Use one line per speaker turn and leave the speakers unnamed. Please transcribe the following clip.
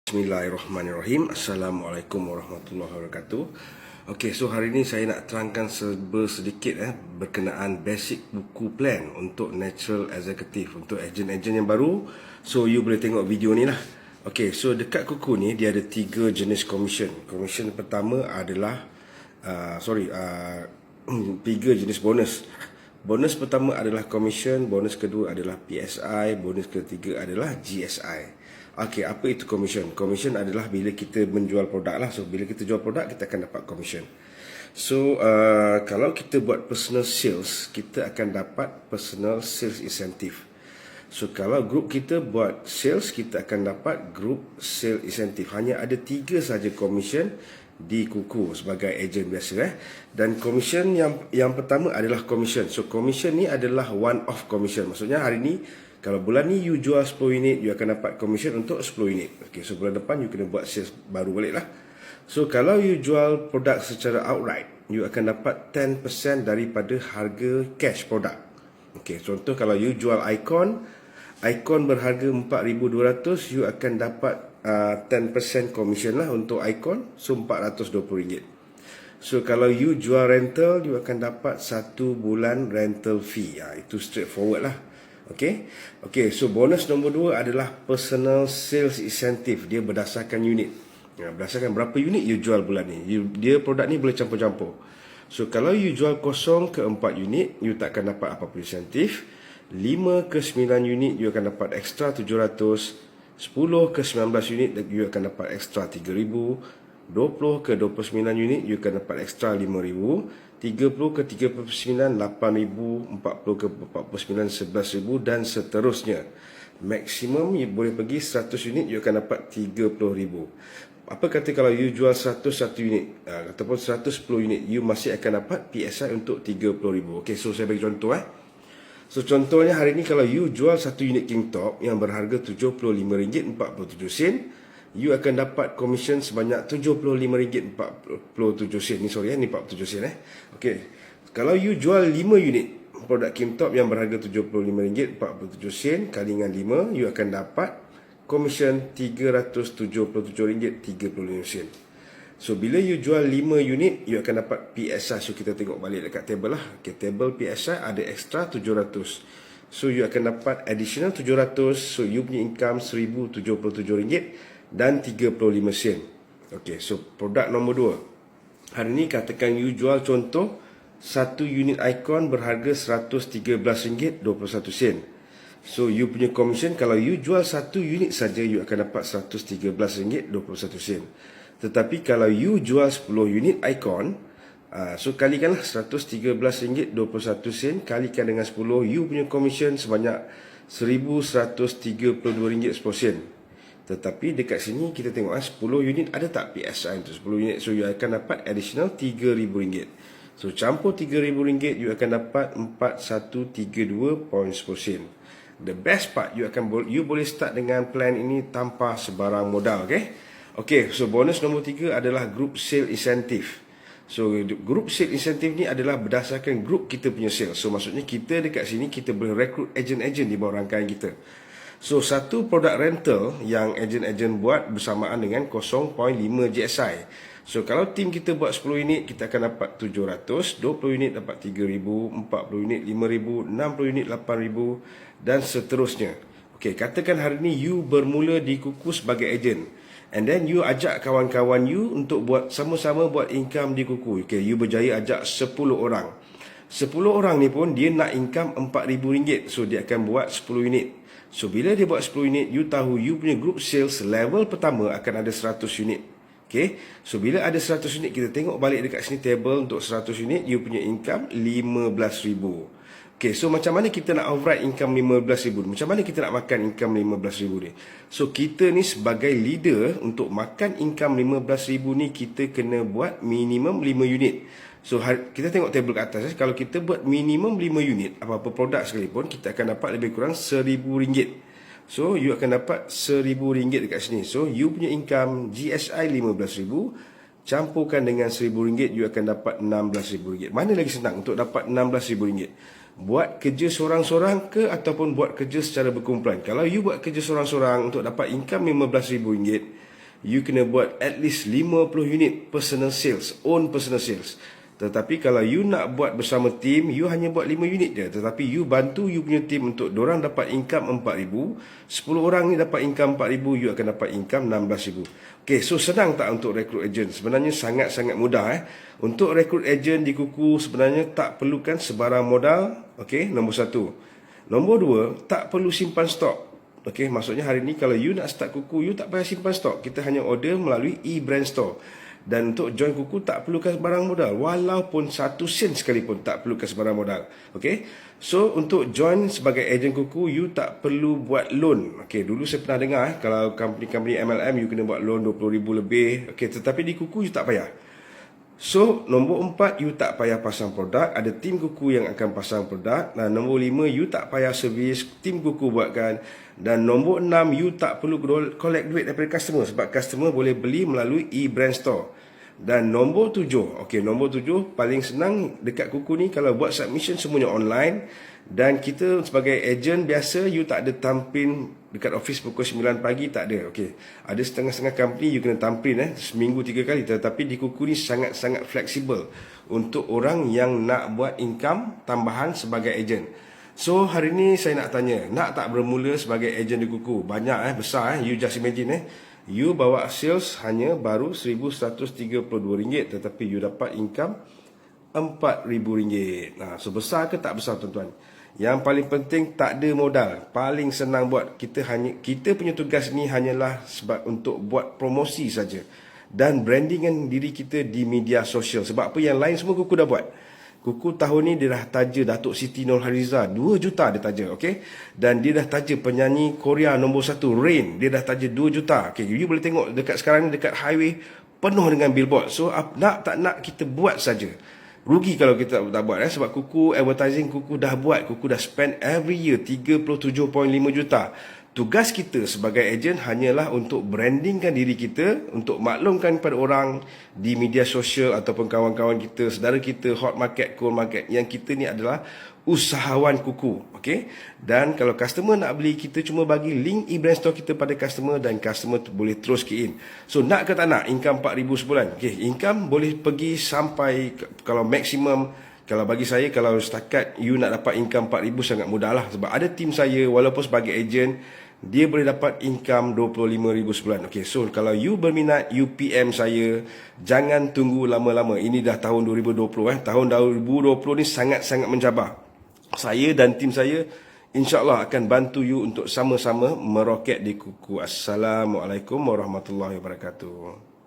Bismillahirrahmanirrahim. Assalamualaikum warahmatullahi wabarakatuh. Okey, so hari ni saya nak terangkan sedikit berkenaan basic buku plan untuk natural executive, untuk ejen-ejen yang baru. So you boleh tengok video ni lah. Okey, so dekat kuku ni dia ada 3 jenis commission. Commission pertama adalah 3 jenis bonus. Bonus pertama adalah commission, bonus kedua adalah PSI, bonus ketiga adalah GSI. Okey, apa itu commission? Commission adalah bila kita menjual produk lah. So, bila kita jual produk, kita akan dapat commission. So, kalau kita buat personal sales, kita akan dapat personal sales incentive. So, kalau grup kita buat sales, kita akan dapat group sales incentive. Hanya ada 3 saja commission di kuku sebagai ejen biasa. Dan commission yang pertama adalah commission. So, commission ni adalah one off commission. Maksudnya hari ni, kalau bulan ni you jual 10 unit, you akan dapat commission untuk 10 unit. Okay, so bulan depan you kena buat sales baru balik lah. So kalau you jual produk secara outright, you akan dapat 10% daripada harga cash produk. Okay, contoh kalau you jual Icon berharga 4,200, you akan dapat 10% commission lah untuk Icon, so RM420. So kalau you jual rental, you akan dapat 1 bulan rental fee. Itu straightforward lah. Okay, so bonus nombor 2 adalah personal sales incentive. Dia berdasarkan unit. Berdasarkan berapa unit you jual bulan ni. Dia produk ni boleh campur-campur. So kalau you jual 0 ke 4 unit, you tak akan dapat apa-apa insentif. 5 ke 9 unit, you akan dapat extra 700. 10 ke 19 unit, you akan dapat extra 3,000. 20 ke 29 unit, you akan dapat extra 5,000. 30 ke 39, 8,000. 40 ke 49, 11,000 dan seterusnya. Maksimum you boleh pergi 100 unit, you akan dapat 30,000. Apa kata kalau you jual 101 unit ataupun 110 unit, you masih akan dapat PSI untuk 30,000. Okay, so saya bagi contoh So contohnya hari ni kalau you jual 1 unit King Top yang berharga RM75.47, you akan dapat commission sebanyak RM75.47. Ni sorry ni 47 sen Okey. Kalau you jual 5 unit produk King Top yang berharga RM75.47 kali dengan 5, you akan dapat commission RM377.35. So bila you jual 5 unit, you akan dapat PSI. So kita tengok balik dekat table lah. Okay, table PSI ada extra 700. So you akan dapat additional 700. So you punya income RM1,077 dan 35 sen. Okay, so produk nombor 2. Hari ni katakan you jual contoh 1 unit Icon berharga RM113.21. So you punya commission kalau you jual 1 unit saja, you akan dapat RM113.21. Tetapi kalau you jual 10 unit Icon, so kalikanlah RM113.21 kalikan dengan 10, you punya commission sebanyak RM1,132.10. Tetapi dekat sini kita tengok 10 unit ada tak PSI untuk 10 unit. So you akan dapat additional RM3,000. So campur RM3,000, you akan dapat RM4,132.10. The best part, you boleh start dengan plan ini tanpa sebarang modal. Okay, so bonus nombor 3 adalah group sale incentive. So group sale incentive ni adalah berdasarkan group kita punya sale. So maksudnya kita dekat sini kita boleh rekrut ejen-ejen di bawah rangkaian kita. So satu produk rental yang ejen-ejen buat bersamaan dengan 0.5 GSI. So kalau tim kita buat 10 unit, kita akan dapat 700, 20 unit dapat 3,000, 40 unit 5,000, 60 unit 8,000 dan seterusnya. Okay, katakan hari ni you bermula di kuku sebagai ejen. And then you ajak kawan-kawan you untuk sama-sama buat income di kuku. Okay, you berjaya ajak 10 orang. 10 orang ni pun dia nak income RM4,000. So dia akan buat 10 unit. So bila dia buat 10 unit, you tahu you punya group sales level pertama akan ada 100 unit. Okay, so bila ada 100 unit, kita tengok balik dekat sini table untuk 100 unit, you punya income RM15,000. Okay, so macam mana kita nak override income RM15,000? Macam mana kita nak makan income RM15,000 ni? So kita ni sebagai leader, untuk makan income RM15,000 ni, kita kena buat minimum 5 unit. So kita tengok table kat atas. Kalau kita buat minimum 5 unit, apa-apa produk sekalipun, kita akan dapat lebih kurang RM1,000. So you akan dapat RM1,000 dekat sini. So you punya income GSI RM15,000, campurkan dengan RM1,000, you akan dapat RM16,000. Mana lagi senang untuk dapat RM16,000? Buat kerja seorang-seorang ke ataupun buat kerja secara berkumpulan? Kalau you buat kerja seorang-seorang untuk dapat income RM15,000, you kena buat at least 50 unit personal sales, own personal sales. Tetapi kalau you nak buat bersama tim, you hanya buat 5 unit je. Tetapi you bantu you punya tim untuk dorang dapat income 4,000. 10 orang ni dapat income 4,000, you akan dapat income 16,000. Okay, so senang tak untuk rekrut agent? Sebenarnya sangat-sangat mudah. Untuk rekrut agent di Kuku sebenarnya tak perlukan sebarang modal. Okay, nombor 1. Nombor 2, tak perlu simpan stok. Okay, maksudnya hari ni kalau you nak start Kuku, you tak payah simpan stok. Kita hanya order melalui e-brand store. Dan untuk join Kuku tak perlukan sebarang modal, walaupun 1 sen sekalipun tak perlukan sebarang modal. Okay, so untuk join sebagai ejen Kuku, you tak perlu buat loan. Okay, dulu saya pernah dengar kalau company MLM you kena buat loan 20,000 lebih. Okay, tetapi di Kuku you tak payah. So nombor 4, you tak payah pasang produk, ada tim Kuku yang akan pasang produk. Dan nombor 5, you tak payah servis, tim Kuku buatkan. Dan nombor 6, you tak perlu collect duit daripada customer, sebab customer boleh beli melalui e-brand store. Dan nombor 7, okay, nombor 7 paling senang dekat Kuku ni, kalau buat submission semuanya online. Dan kita sebagai ejen biasa, you tak ada tampin dekat office pukul 9 pagi, tak ada. Okay, ada setengah-setengah company you kena tampin seminggu 3 kali. Tetapi di Kuku ni sangat-sangat fleksibel untuk orang yang nak buat income tambahan sebagai ejen. So hari ni saya nak tanya, nak tak bermula sebagai ejen di Kuku? Banyak besar you just imagine you bawa sales hanya baru RM1,132, tetapi you dapat income RM4,000. Nah, so besar ke tak besar tuan-tuan? Yang paling penting tak ada modal, paling senang buat. Kita punya tugas ni hanyalah sebab untuk buat promosi saja dan brandingkan diri kita di media sosial. Sebab apa, yang lain semua Kuku dah buat. Kuku tahun ni dia dah taja Datuk Siti Nurhaliza 2 juta dia taja, okey. Dan dia dah taja penyanyi Korea nombor 1 Rain, dia dah taja 2 juta. Okey, you boleh tengok dekat sekarang ni dekat highway penuh dengan billboard. So nak tak nak kita buat saja. Rugi kalau kita tak buat sebab Kuku advertising Kuku dah buat, Kuku dah spend every year 37.5 juta. Tugas kita sebagai ejen hanyalah untuk brandingkan diri kita, untuk maklumkan kepada orang di media sosial ataupun kawan-kawan kita, saudara kita, hot market, cold market, yang kita ni adalah usahawan Kuku. Okay? Dan kalau customer nak beli, kita cuma bagi link e-brand store kita pada customer dan customer boleh terus key in. So nak ke tak nak income 4,000 sebulan? Okay, income boleh pergi sampai, kalau maksimum, kalau bagi saya, kalau setakat you nak dapat income 4,000 sangat mudah lah. Sebab ada tim saya, walaupun sebagai ejen, dia boleh dapat income 25,000 sebulan. Okay, so kalau you berminat, you PM saya. Jangan tunggu lama-lama. Ini dah tahun 2020. Tahun 2020 ni sangat-sangat mencabar. Saya dan tim saya InsyaAllah akan bantu you untuk sama-sama meroket di Kuku. Assalamualaikum warahmatullahi wabarakatuh.